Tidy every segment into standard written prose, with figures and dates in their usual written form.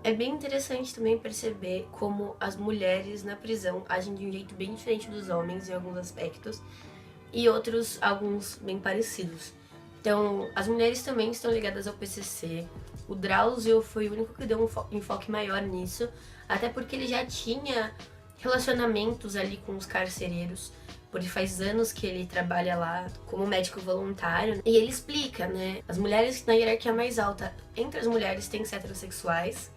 É bem interessante também perceber como as mulheres na prisão agem de um jeito bem diferente dos homens em alguns aspectos e outros, alguns bem parecidos. Então, as mulheres também estão ligadas ao PCC. O Drauzio foi o único que deu um enfoque maior nisso, até porque ele já tinha relacionamentos ali com os carcereiros, porque faz anos que ele trabalha lá como médico voluntário. E ele explica, né? As mulheres na hierarquia mais alta, entre as mulheres tem heterossexuais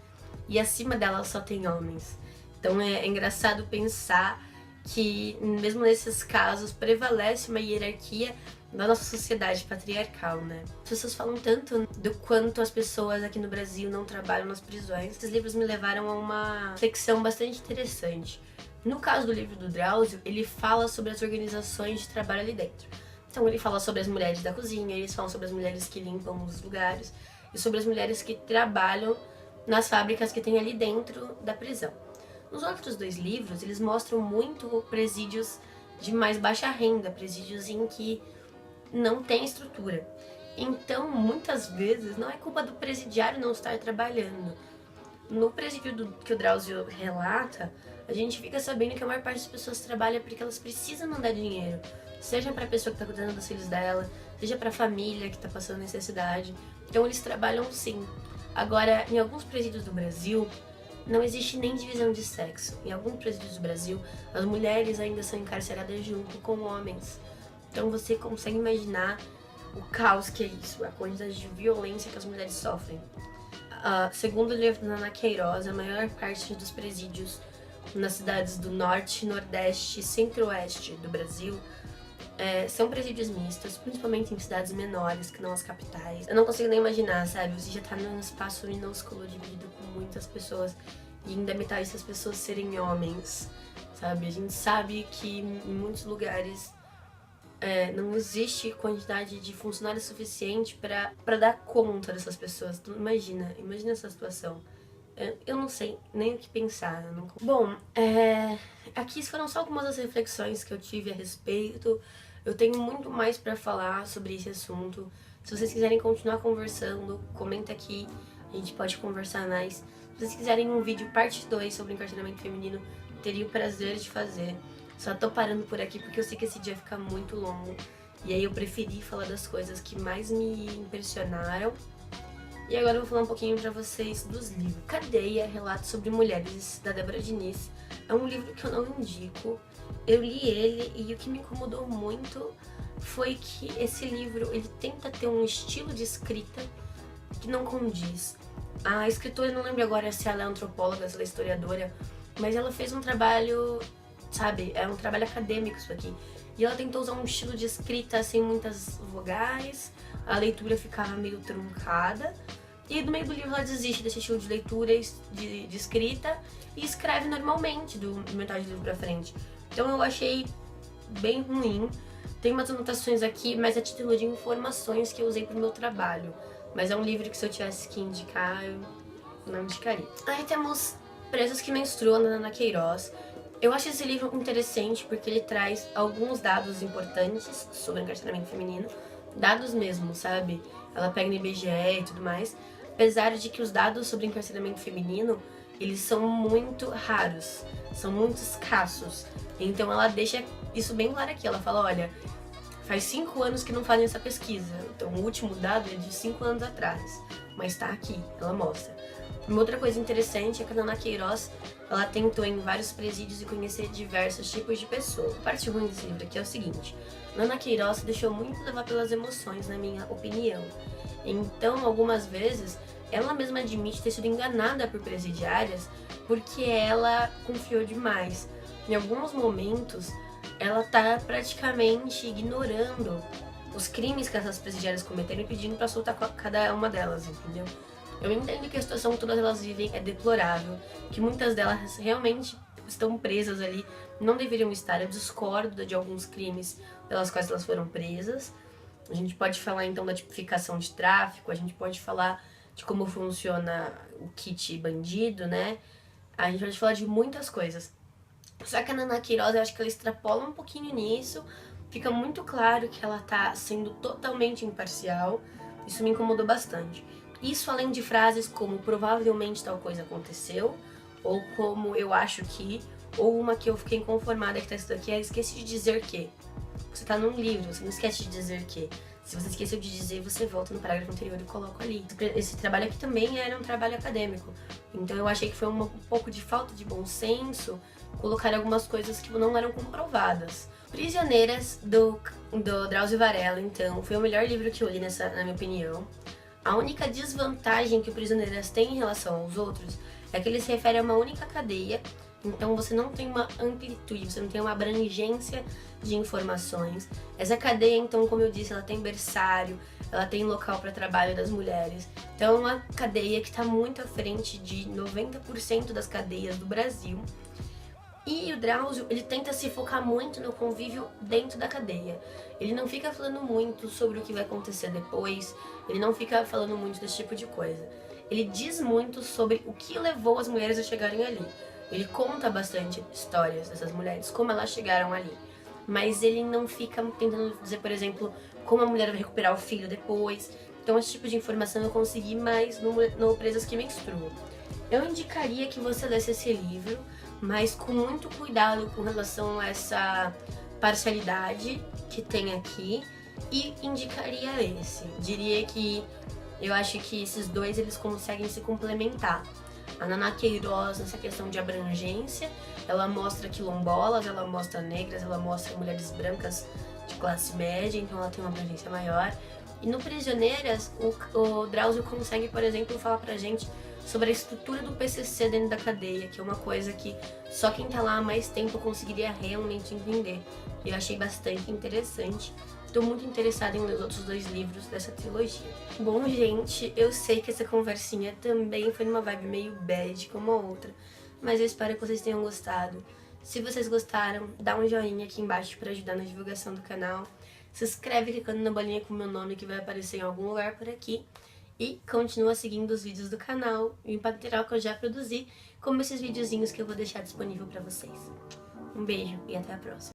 e acima delas só tem homens. Então é engraçado pensar que mesmo nesses casos prevalece uma hierarquia da nossa sociedade patriarcal, né? As pessoas falam tanto do quanto as pessoas aqui no Brasil não trabalham nas prisões. Esses livros me levaram a uma reflexão bastante interessante. No caso do livro do Drauzio, ele fala sobre as organizações de trabalho ali dentro. Então ele fala sobre as mulheres da cozinha, eles falam sobre as mulheres que limpam os lugares e sobre as mulheres que trabalham nas fábricas que tem ali dentro da prisão. Nos outros dois livros, eles mostram muito presídios de mais baixa renda, presídios em que não tem estrutura. Então, muitas vezes, não é culpa do presidiário não estar trabalhando. No presídio que o Drauzio relata, a gente fica sabendo que a maior parte das pessoas trabalha porque elas precisam mandar dinheiro. Seja para a pessoa que está cuidando dos filhos dela, seja para a família que está passando necessidade. Então, eles trabalham sim. Agora, em alguns presídios do Brasil, não existe nem divisão de sexo. Em alguns presídios do Brasil, as mulheres ainda são encarceradas junto com homens. Então você consegue imaginar o caos que é isso, a quantidade de violência que as mulheres sofrem. Segundo o livro da Ana Queiroz, a maior parte dos presídios nas cidades do Norte, Nordeste e Centro-Oeste do Brasil são presídios mistos, principalmente em cidades menores que não as capitais. Eu não consigo nem imaginar, sabe? Você já tá num espaço minúsculo dividido com muitas pessoas e ainda metade dessas pessoas serem homens, sabe? A gente sabe que em muitos lugares não existe quantidade de funcionários suficiente pra dar conta dessas pessoas. Então, imagina essa situação. Eu não sei nem o que pensar. Bom, aqui foram só algumas das reflexões que eu tive a respeito. Eu tenho muito mais pra falar sobre esse assunto. Se vocês quiserem continuar conversando, comenta aqui. A gente pode conversar mais. Se vocês quiserem um vídeo parte 2 sobre encarceramento feminino, teria o prazer de fazer. Só tô parando por aqui porque eu sei que esse dia fica muito longo. E aí eu preferi falar das coisas que mais me impressionaram. E agora eu vou falar um pouquinho pra vocês dos livros. Cadeia, Relatos sobre Mulheres, da Débora Diniz. É um livro que eu não indico. Eu li ele e o que me incomodou muito foi que esse livro, ele tenta ter um estilo de escrita que não condiz. A escritora, eu não lembro agora se ela é antropóloga, se ela é historiadora, mas ela fez um trabalho, sabe, é um trabalho acadêmico isso aqui. E ela tentou usar um estilo de escrita sem muitas vogais, a leitura ficava meio truncada. E no meio do livro ela desiste desse estilo de leitura, de escrita, e escreve normalmente do metade do livro pra frente. Então eu achei bem ruim. Tem umas anotações aqui, mas é título de informações que eu usei pro meu trabalho. Mas é um livro que se eu tivesse que indicar, eu não indicaria. Aí temos Presas que Menstruam, da Ana Queiroz. Eu acho esse livro interessante porque ele traz alguns dados importantes sobre encarceramento feminino. Dados mesmo, sabe? Ela pega no IBGE e tudo mais. Apesar de que os dados sobre encarceramento feminino, eles são muito raros, são muito escassos. Então ela deixa isso bem claro aqui. Ela fala, olha, faz 5 anos que não fazem essa pesquisa. Então o último dado é de 5 anos atrás. Mas tá aqui, ela mostra. Uma outra coisa interessante é que a Ana Queiroz, ela tentou em vários presídios e conhecer diversos tipos de pessoas. A parte ruim desse livro aqui é o seguinte. Ana Queiroz se deixou muito levar pelas emoções, na minha opinião. Então, algumas vezes, ela mesma admite ter sido enganada por presidiárias porque ela confiou demais. Em alguns momentos, ela tá praticamente ignorando os crimes que essas presidiárias cometeram e pedindo pra soltar cada uma delas, entendeu? Eu entendo que a situação que todas elas vivem é deplorável, que muitas delas realmente estão presas ali, não deveriam estar. Eu discordo de alguns crimes pelas quais elas foram presas. A gente pode falar então da tipificação de tráfico, a gente pode falar de como funciona o kit bandido, né? A gente pode falar de muitas coisas. Só que a Ana Queiroz, eu acho que ela extrapola um pouquinho nisso, fica muito claro que ela tá sendo totalmente imparcial, isso me incomodou bastante. Isso além de frases como provavelmente tal coisa aconteceu, ou como eu acho que, ou uma que eu fiquei inconformada que tá escrito aqui é esqueci de dizer que. Você tá num livro, você não esquece de dizer que. Se você esqueceu de dizer, você volta no parágrafo anterior e coloca ali. Esse trabalho aqui também era um trabalho acadêmico. Então eu achei que foi um pouco de falta de bom senso colocar algumas coisas que não eram comprovadas. Prisioneiras, do Drauzio Varela, então, foi o melhor livro que eu li na minha opinião. A única desvantagem que o Prisioneiras tem em relação aos outros é que ele se refere a uma única cadeia, então você não tem uma amplitude, você não tem uma abrangência de informações. Essa cadeia, então, como eu disse, ela tem berçário, ela tem local para trabalho das mulheres. Então é uma cadeia que está muito à frente de 90% das cadeias do Brasil. E o Drauzio, ele tenta se focar muito no convívio dentro da cadeia. Ele não fica falando muito sobre o que vai acontecer depois, ele não fica falando muito desse tipo de coisa. Ele diz muito sobre o que levou as mulheres a chegarem ali. Ele conta bastante histórias dessas mulheres, como elas chegaram ali. Mas ele não fica tentando dizer, por exemplo, como a mulher vai recuperar o filho depois. Então esse tipo de informação eu consegui mais no Presas que Menstruam. Eu indicaria que você lesse esse livro, mas com muito cuidado com relação a essa parcialidade que tem aqui, e indicaria esse. Diria que eu acho que esses dois eles conseguem se complementar. A Naná Queiroz, nessa questão de abrangência, ela mostra quilombolas, ela mostra negras, ela mostra mulheres brancas de classe média, então ela tem uma abrangência maior. E no Prisioneiras, o Drauzio consegue, por exemplo, falar pra gente sobre a estrutura do PCC dentro da cadeia, que é uma coisa que só quem tá lá há mais tempo conseguiria realmente entender. E eu achei bastante interessante. Estou muito interessada em ler os outros dois livros dessa trilogia. Bom, gente, eu sei que essa conversinha também foi numa vibe meio bad como a outra, mas eu espero que vocês tenham gostado. Se vocês gostaram, dá um joinha aqui embaixo para ajudar na divulgação do canal. Se inscreve clicando na bolinha com o meu nome que vai aparecer em algum lugar por aqui. E continua seguindo os vídeos do canal e o material que eu já produzi, como esses videozinhos que eu vou deixar disponível para vocês. Um beijo e até a próxima.